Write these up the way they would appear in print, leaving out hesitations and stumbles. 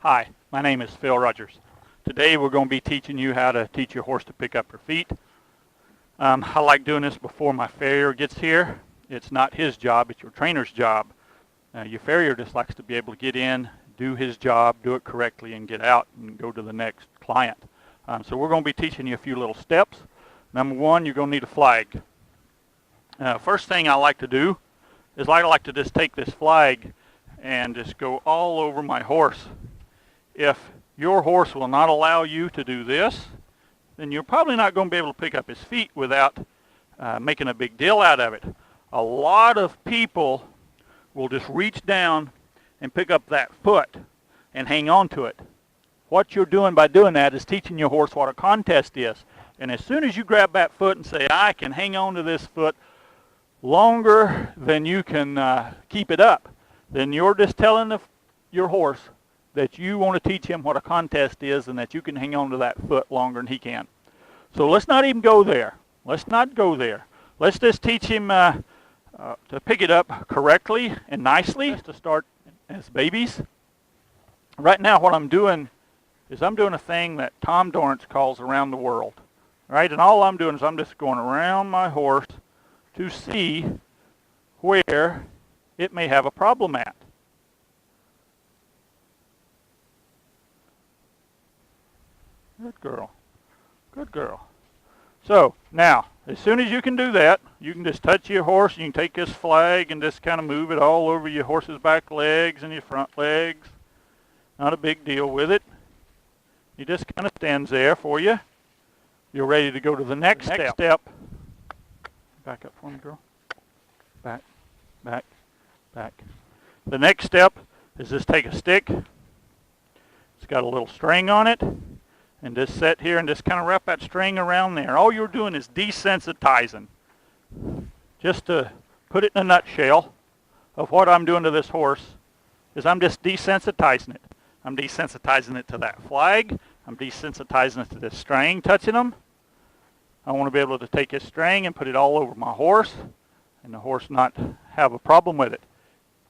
Hi, my name is Phil Rogers. Today we're going to be teaching you how to teach your horse to pick up her feet. I like doing this before my farrier gets here. It's not his job, it's your trainer's job. Your farrier just likes to be able to get in, do his job, do it correctly, and get out and go to the next client. So we're going to be teaching you a few little steps. Number one, you're going to need a flag. First thing I like to do is I like to just take this flag and just go all over my horse. If your horse will not allow you to do this, then you're probably not going to be able to pick up his feet without making a big deal out of it. A lot of people will just reach down and pick up that foot and hang on to it. What you're doing by doing that is teaching your horse what a contest is. And as soon as you grab that foot and say, I can hang on to this foot longer than you can keep it up, then you're just telling your horse that you want to teach him what a contest is and that you can hang on to that foot longer than he can. So let's not even go there. Let's not go there. Let's just teach him to pick it up correctly and nicely to start as babies. Right now what I'm doing is I'm doing a thing that Tom Dorrance calls around the world. Right? And all I'm doing is I'm just going around my horse to see where it may have a problem at. Good girl. Good girl. So, now, as soon as you can do that, you can just touch your horse. You can take this flag and just kind of move it all over your horse's back legs and your front legs. Not a big deal with it. He just kind of stands there for you. You're ready to go to the next step. Back up for me, girl. Back, back, back. The next step is just take a stick. It's got a little string on it. And just sit here and just kind of wrap that string around there. All you're doing is desensitizing. Just to put it in a nutshell of what I'm doing to this horse is I'm just desensitizing it. I'm desensitizing it to that flag. I'm desensitizing it to this string touching him. I want to be able to take this string and put it all over my horse and the horse not have a problem with it.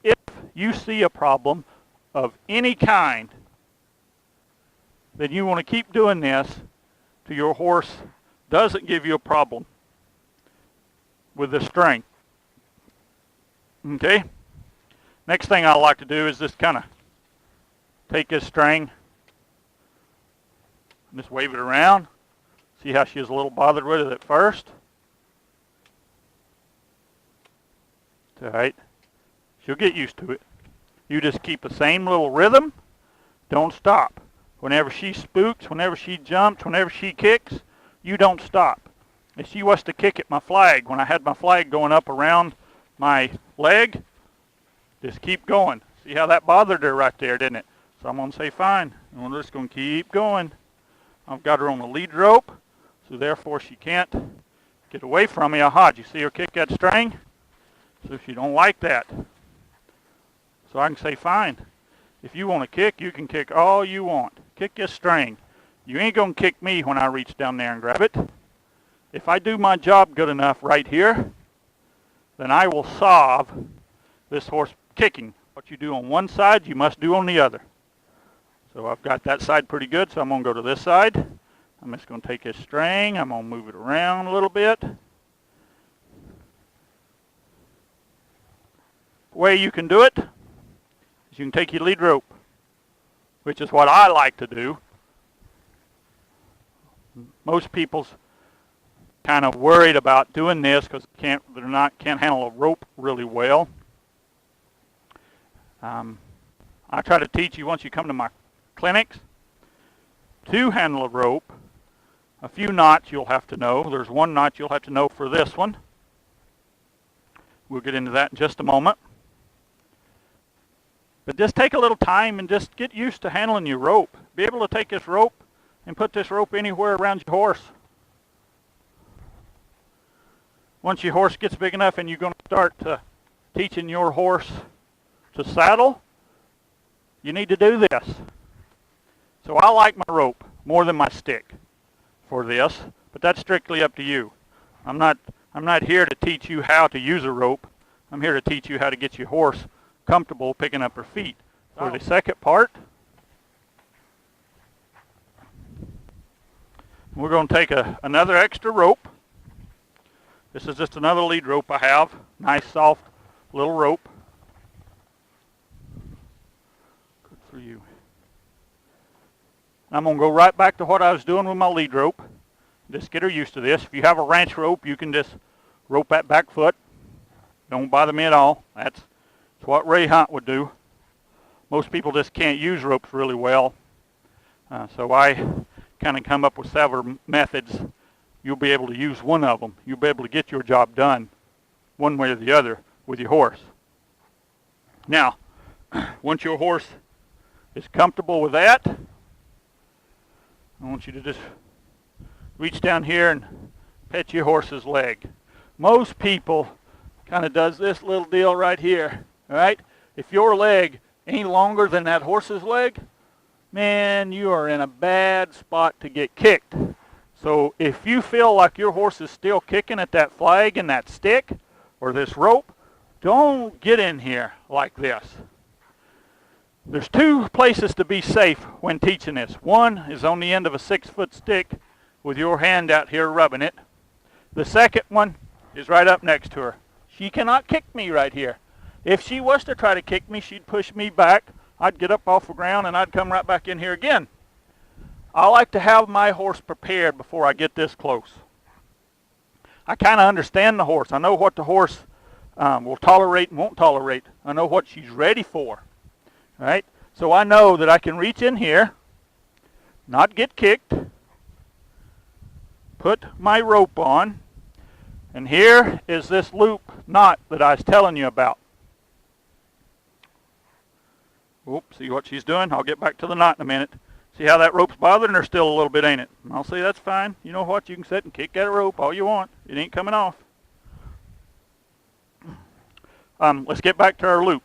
If you see a problem of any kind, then you want to keep doing this till your horse doesn't give you a problem with the string. Okay? Next thing I like to do is just kind of take this string and just wave it around. See how she was a little bothered with it at first? All right. She'll get used to it. You just keep the same little rhythm. Don't stop. Whenever she spooks, whenever she jumps, whenever she kicks, you don't stop. If she was to kick at my flag, when I had my flag going up around my leg, just keep going. See how that bothered her right there, didn't it? So I'm going to say, fine. And we're just going to keep going. I've got her on the lead rope, so therefore she can't get away from me. Aha, did you see her kick that string? So she don't like that. So I can say, fine. If you want to kick, you can kick all you want. Kick this string. You ain't going to kick me when I reach down there and grab it. If I do my job good enough right here, then I will solve this horse kicking. What you do on one side, you must do on the other. So I've got that side pretty good, so I'm going to go to this side. I'm just going to take this string. I'm going to move it around a little bit. The way you can do it, you can take your lead rope, which is what I like to do. Most people's kind of worried about doing this because can't handle a rope really well. I try to teach you once you come to my clinics to handle a rope. A few knots you'll have to know. There's one knot you'll have to know for this one. We'll get into that in just a moment. But just take a little time and just get used to handling your rope. Be able to take this rope and put this rope anywhere around your horse. Once your horse gets big enough and you're going to start teaching your horse to saddle, you need to do this. So I like my rope more than my stick for this, but that's strictly up to you. I'm not here to teach you how to use a rope. I'm here to teach you how to get your horse comfortable picking up her feet. For the second part, We're going to take another extra rope. This is just another lead rope I have. Nice, soft little rope. Good for you. I'm going to go right back to what I was doing with my lead rope. Just get her used to this. If you have a ranch rope, you can just rope that back foot. Don't bother me at all. That's what Ray Hunt would do. Most people just can't use ropes really well. So I kind of come up with several methods. You'll be able to use one of them. You'll be able to get your job done one way or the other with your horse. Now, once your horse is comfortable with that, I want you to just reach down here and pet your horse's leg. Most people kind of does this little deal right here, all right? If your leg ain't longer than that horse's leg, man, you are in a bad spot to get kicked. So if you feel like your horse is still kicking at that flag and that stick or this rope, don't get in here like this. There's two places to be safe when teaching this. One is on the end of a 6-foot stick with your hand out here rubbing it. The second one is right up next to her. She cannot kick me right here. If she was to try to kick me, she'd push me back. I'd get up off the ground and I'd come right back in here again. I like to have my horse prepared before I get this close. I kind of understand the horse. I know what the horse will tolerate and won't tolerate. I know what she's ready for. Right? So I know that I can reach in here, not get kicked, put my rope on, and here is this loop knot that I was telling you about. Oops, see what she's doing? I'll get back to the knot in a minute. See how that rope's bothering her still a little bit, ain't it? I'll say that's fine. You know what? You can sit and kick that rope all you want. It ain't coming off. Let's get back to our loop.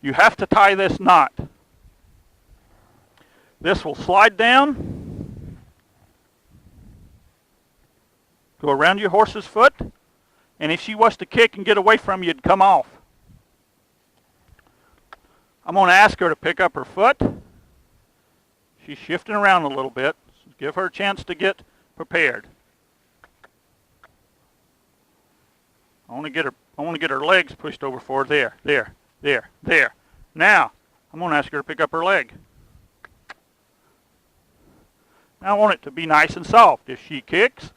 You have to tie this knot. This will slide down, go around your horse's foot, and if she was to kick and get away from you, it'd come off. I'm going to ask her to pick up her foot. She's shifting around a little bit. So give her a chance to get prepared. I want to get her legs pushed over for her. There. Now, I'm going to ask her to pick up her leg. Now I want it to be nice and soft. If she kicks,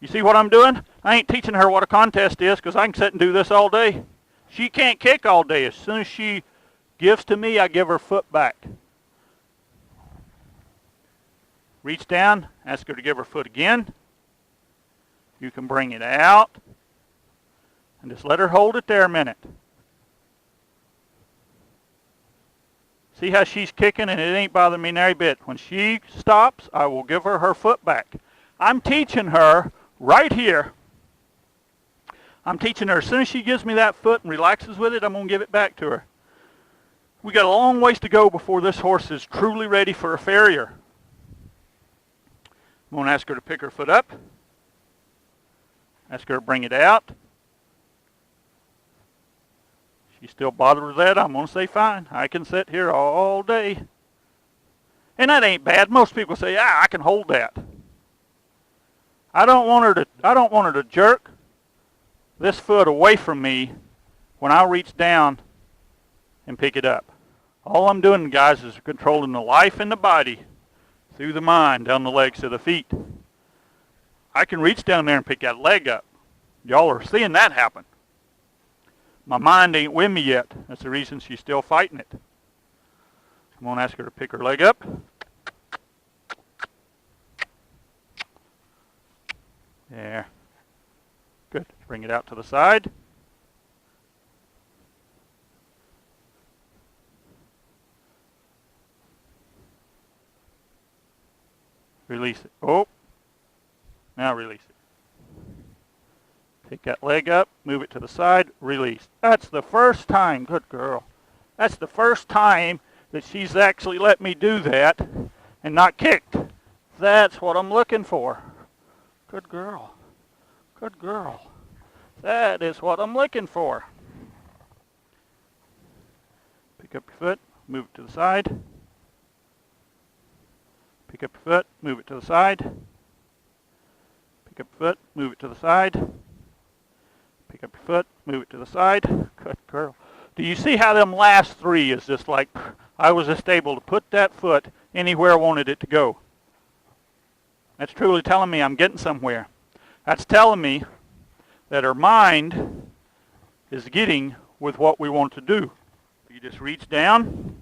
you see what I'm doing? I ain't teaching her what a contest is because I can sit and do this all day. She can't kick all day. As soon as she gives to me, I give her foot back. Reach down, ask her to give her foot again. You can bring it out and just let her hold it there a minute. See how she's kicking and it ain't bothering me nary bit. When she stops, I will give her her foot back. I'm teaching her right here. I'm teaching her as soon as she gives me that foot and relaxes with it, I'm going to give it back to her. We got a long ways to go before this horse is truly ready for a farrier. I'm going to ask her to pick her foot up. Ask her to bring it out. She's still bothered with that, I'm going to say fine. I can sit here all day. And that ain't bad. Most people say, I can hold that. I don't want her to jerk this foot away from me when I reach down and pick it up. All I'm doing, guys, is controlling the life and the body through the mind down the legs to the feet. I can reach down there and pick that leg up. Y'all are seeing that happen. My mind ain't with me yet. That's the reason she's still fighting it. I'm going to ask her to pick her leg up. There. Good. Bring it out to the side. Release it. Oh. Now release it. Take that leg up, move it to the side, release. That's the first time, good girl. That's the first time that she's actually let me do that and not kicked. That's what I'm looking for. Good girl. Good girl. That is what I'm looking for. Pick up your foot, move it to the side. Pick up your foot, move it to the side. Pick up your foot, move it to the side. Pick up your foot, move it to the side. Good girl. Do you see how them last three is just like, I was just able to put that foot anywhere I wanted it to go. That's truly telling me I'm getting somewhere. That's telling me that our mind is getting with what we want to do. You just reach down,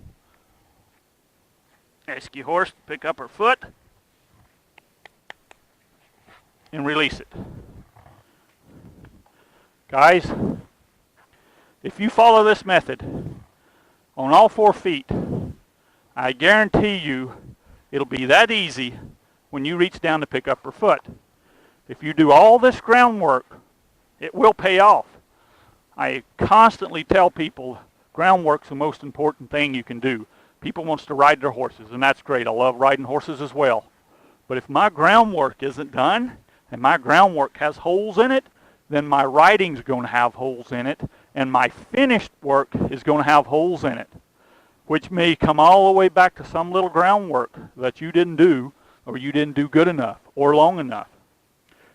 ask your horse to pick up her foot, and release it. Guys, if you follow this method on all 4 feet, I guarantee you it'll be that easy when you reach down to pick up her foot. If you do all this groundwork, it will pay off. I constantly tell people groundwork's the most important thing you can do. People wants to ride their horses, and that's great. I love riding horses as well. But if my groundwork isn't done, and my groundwork has holes in it, then my riding's going to have holes in it, and my finished work is going to have holes in it, which may come all the way back to some little groundwork that you didn't do, or you didn't do good enough, or long enough.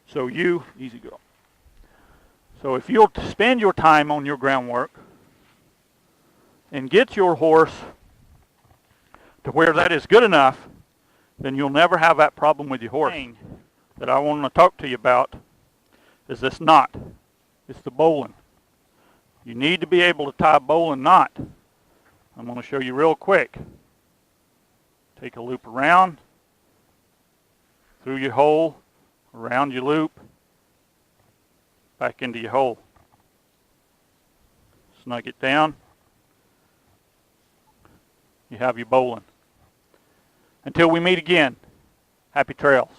So easy girl. So if you'll spend your time on your groundwork and get your horse to where that is good enough, then you'll never have that problem with your horse. The thing that I want to talk to you about is this knot. It's the bowline. You need to be able to tie a bowline knot. I'm going to show you real quick. Take a loop around, through your hole, around your loop, back into your hole. Snug it down. You have your bowline. Until we meet again, happy trails.